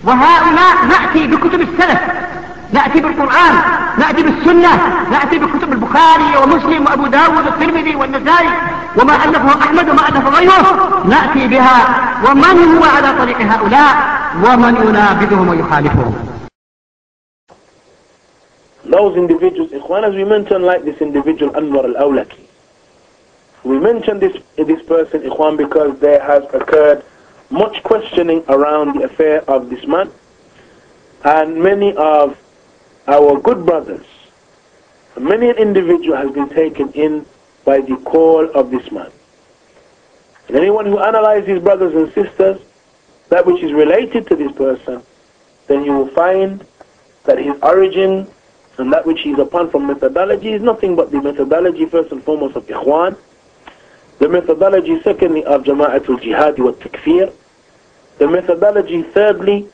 وهؤلاء نأتي بكتب السلف، نأتي بالقرآن، نأتي بالسنة، نأتي بكتب البخاري ومسلم وأبو داود والترمذي والنسائي وما ألفه أحمد وما ألف غيره، نأتي بها. ومن هو على طريق هؤلاء ومن ينابذهم ويخالفهم؟ Those individuals, Ikhwan, as we mentioned, like this individual Anwar al Awlaki. We mentioned this person, Ikhwan, because there has occurred much questioning around the affair of this man, and many of our good brothers, many an individual has been taken in by the call of this man. And anyone who analyzes, brothers and sisters, that which is related to this person, then you will find that his origin and that which he is upon from methodology is nothing but the methodology, first and foremost, of Ikhwan, the methodology, secondly, of Jama'atul Jihad wa Takfir, the methodology, thirdly,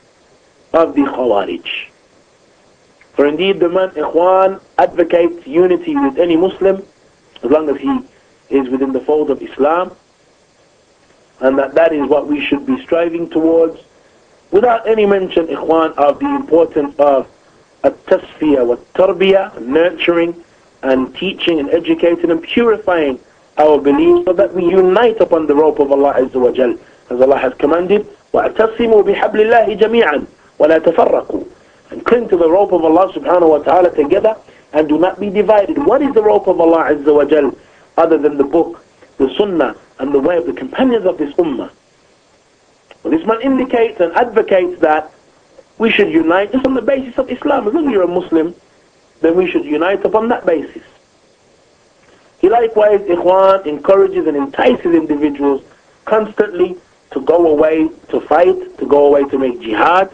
of the Khawarij. For indeed, the man, Ikhwan, advocates unity with any Muslim, as long as he is within the fold of Islam, and that is what we should be striving towards, without any mention, Ikhwan, of the importance of at-tasfiyah wa tarbiyah, nurturing and teaching and educating and purifying our beliefs, so that we unite upon the rope of Allah Azza wa Jal, as Allah has commanded, وَاعْتَصِمُوا بِحَبْلِ اللَّهِ جَمِيعًا وَلَا تَفَرَّقُوا, and cling to the rope of Allah subhanahu wa ta'ala together, and do not be divided. What is the rope of Allah Azza wa Jal other than the book, the sunnah, and the way of the companions of this ummah? Well, this man indicates and advocates that we should unite just on the basis of Islam. As long as you're a Muslim, then we should unite upon that basis. He likewise, Ikhwan, encourages and entices individuals constantly to go away to fight, to go away to make jihad,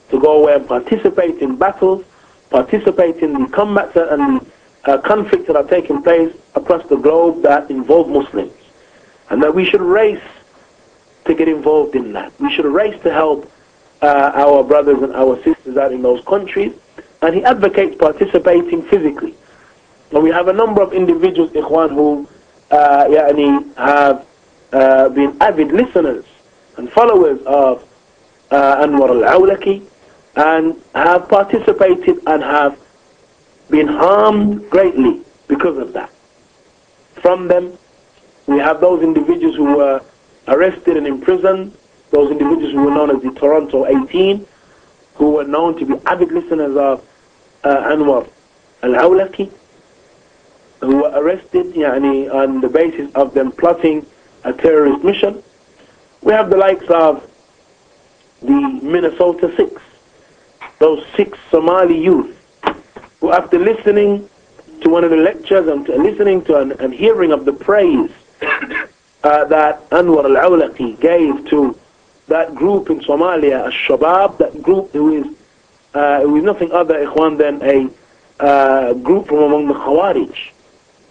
to go away and participate in battles, participate in the combats and the conflicts that are taking place across the globe that involve Muslims. And that we should race to get involved in that. We should race to help our brothers and our sisters out in those countries. And he advocates participating physically. And we have a number of individuals, Ikhwan, who have been avid listeners and followers of Anwar al Awlaki, and have participated and have been harmed greatly because of that. From them, we have those individuals who were arrested and imprisoned, those individuals who were known as the Toronto 18, who were known to be avid listeners of Anwar al Awlaki, who were arrested on the basis of them plotting a terrorist mission. We have the likes of the Minnesota 6, those 6 Somali youth, who after listening to one of the lectures and listening to and hearing of the praise that Anwar al Awlaki gave to that group in Somalia, Al-Shabaab, that group who is nothing other, Ikhwan, than a group from among the Khawarij,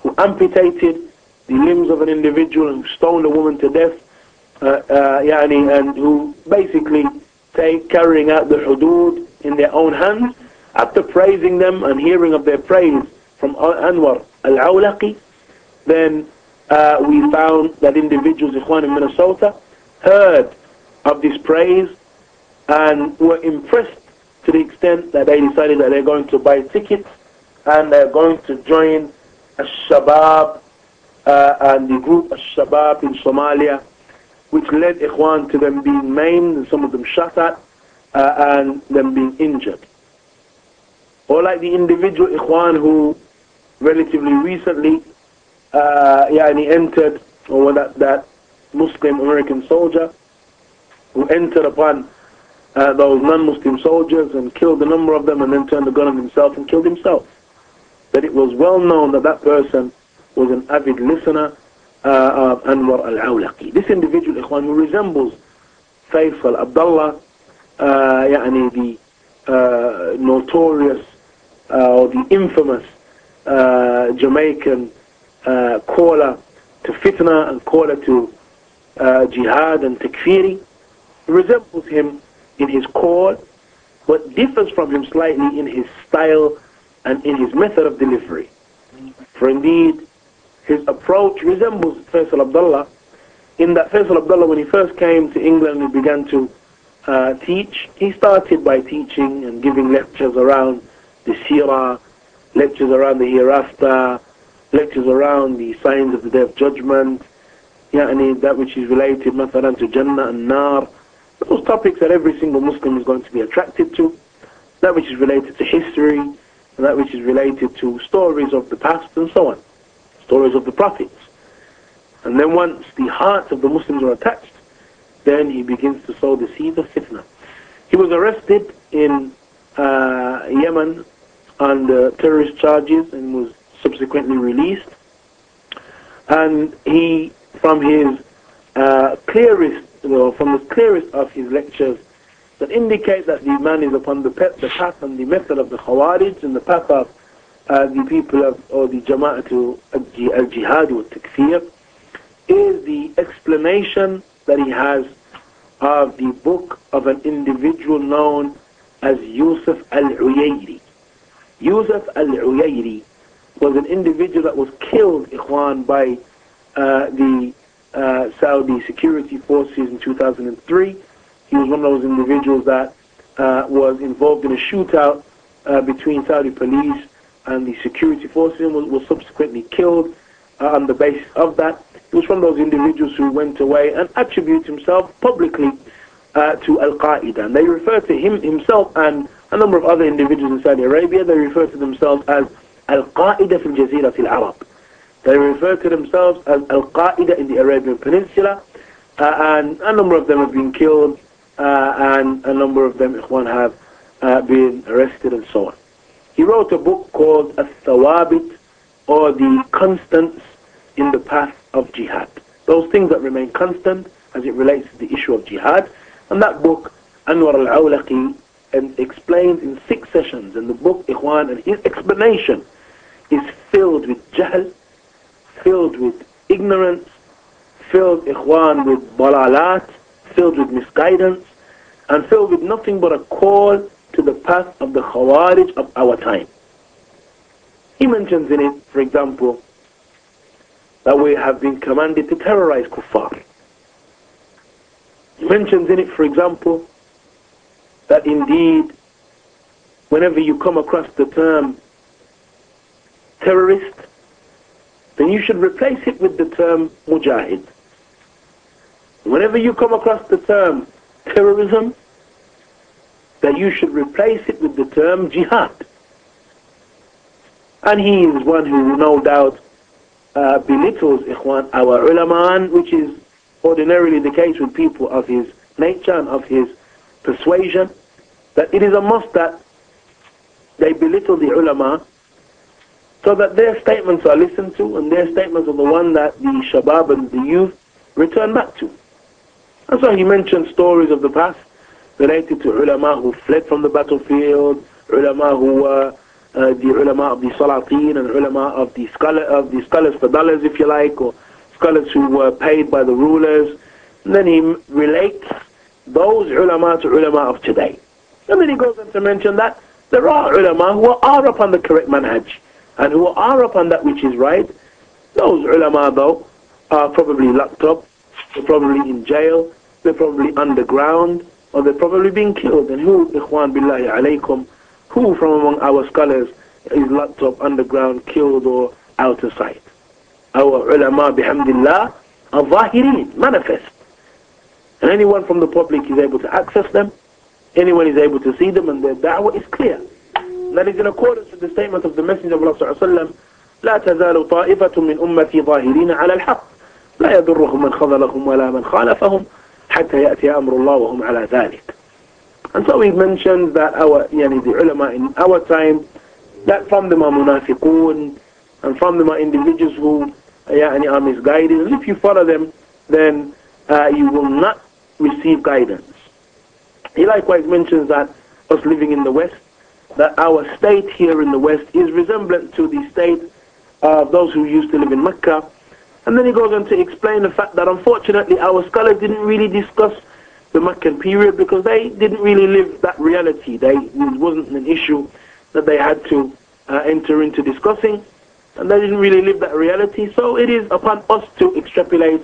who amputated the limbs of an individual and stoned a woman to death, and who basically carrying out the hudud in their own hands. After praising them and hearing of their praise from Anwar al Awlaki, then we found that individuals, Ikhwan, in Minnesota heard of this praise and were impressed to the extent that they decided that they're going to buy tickets and they're going to join Al-Shabaab and the group Al-Shabaab in Somalia, which led, Ikhwan, to them being maimed and some of them shot at and them being injured. Or like the individual, Ikhwan, who relatively recently entered, or that Muslim American soldier who entered upon those non-Muslim soldiers and killed a number of them and then turned the gun on himself and killed himself. That it was well known that that person was an avid listener of Anwar al Awlaki. This individual, Ikhwan, who resembles Faisal Abdullah, the notorious or the infamous Jamaican caller to fitna and caller to jihad and takfiri, resembles him in his call, but differs from him slightly in his style and in his method of delivery. For indeed, his approach resembles Faisal Abdullah, in that Faisal Abdullah, when he first came to England, he began to teach, he started by teaching and giving lectures around the seerah, lectures around the hereafter, lectures around the signs of the Day of Judgment, that which is related مثلا to Jannah and Nar, those topics that every single Muslim is going to be attracted to, that which is related to history, and that which is related to stories of the past and so on, stories of the prophets. And then once the hearts of the Muslims are attached, then he begins to sow the seeds of fitna. He was arrested in Yemen on terrorist charges and was subsequently released. And he, from the clearest of his lectures, that indicate that the man is upon the path and the method of the Khawarij and the path of the people of, or the Jama'atu al-Jihad or Takfir, is the explanation that he has of the book of an individual known as Yusuf al-Uyayri. Yusuf al-Uyayri was an individual that was killed, Ikhwan, by the Saudi security forces in 2003. He was one of those individuals that was involved in a shootout between Saudi police and the security forces and was subsequently killed on the basis of that. He was one of those individuals who went away and attributed himself publicly to Al-Qaeda. And they refer to himself and a number of other individuals in Saudi Arabia, they refer to themselves as Al-Qaeda fil Jazirat al-Arab. They refer to themselves as Al-Qaeda in the Arabian Peninsula, and a number of them have been killed, and a number of them, Ikhwan, have been arrested and so on. He wrote a book called Al-Thawabit, or the constants in the path of jihad. Those things that remain constant as it relates to the issue of jihad. And that book, Anwar al Awlaki, explained in 6 sessions. And the book, Ikhwan, and his explanation is filled with jahl, filled with ignorance, filled, Ikhwan, with dalalat, filled with misguidance, and filled with nothing but a call to the path of the Khawarij of our time. He mentions in it, for example, that we have been commanded to terrorize kuffar. He mentions in it, for example, that indeed, whenever you come across the term terrorist, then you should replace it with the term mujahid. Whenever you come across the term terrorism, that you should replace it with the term jihad. And he is one who no doubt belittles, Ikhwan, our ulama, which is ordinarily the case with people of his nature and of his persuasion, that it is a must that they belittle the ulama so that their statements are listened to and their statements are the one that the shabab and the youth return back to. And so he mentioned stories of the past related to ulama who fled from the battlefield, ulama who were the ulama of the salatin and ulama of the scholars for dollars, if you like, or scholars who were paid by the rulers. And then he relates those ulama to ulama of today. And then he goes on to mention that there are ulama who are upon the correct manhaj and who are upon that which is right. Those ulama, though, are probably locked up, they're probably in jail, they're probably underground, or they're probably being killed. And who, ikhwan billahi alaykum, who from among our scholars is locked up, underground, killed, or out of sight? Our ulama, bihamdillah, are zahirin, manifest. And anyone from the public is able to access them, anyone is able to see them, and their da'wah is clear. And that is in accordance with the statement of the Messenger of Allah sallallahu alaihi wasallam, لا تزال طائفة من أمتي ظاهرين على الحق لا يضرهم من خذلهم ولا من خالفهم حتى يأتي أمر الله وهم على ذلك. And so he mentions that the ulama in our time, that from them are munafiqun, and from them are individuals who are misguided. And if you follow them, then you will not receive guidance. He likewise mentions that us living in the West, that our state here in the West is resemblant to the state of those who used to live in Mecca. And then he goes on to explain the fact that unfortunately our scholars didn't really discuss the Meccan period because they didn't really live that reality. It wasn't an issue that they had to enter into discussing, and they didn't really live that reality. So it is upon us to extrapolate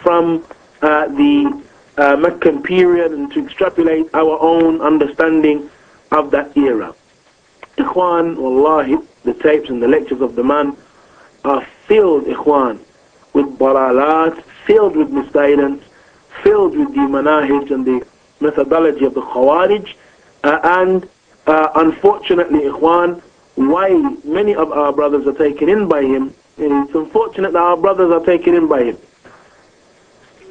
from the Meccan period and to extrapolate our own understanding of that era. Ikhwan, wallahi, the tapes and the lectures of the man are filled, ikhwan, with dalalat, filled with misguidance, filled with the manahij and the methodology of the Khawarij, and unfortunately, ikhwan, why many of our brothers are taken in by him, it's unfortunate that our brothers are taken in by him.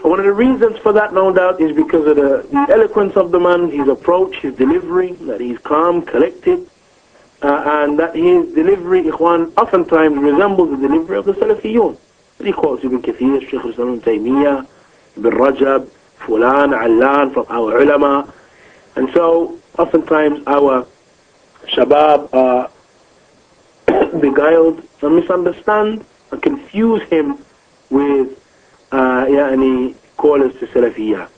One of the reasons for that, no doubt, is because of the eloquence of the man, his approach, his delivery, that he's calm, collected, and that his delivery, ikhwan, oftentimes resembles the delivery of the Salafiyun. He quotes Ibn Kathir, Shaykh Islam Ibn Taymiyyah, Ibn Rajab, Fulan, Allan, from our ulama. And so, oftentimes our shabab are beguiled and misunderstand and confuse him with callers to Salafiyah.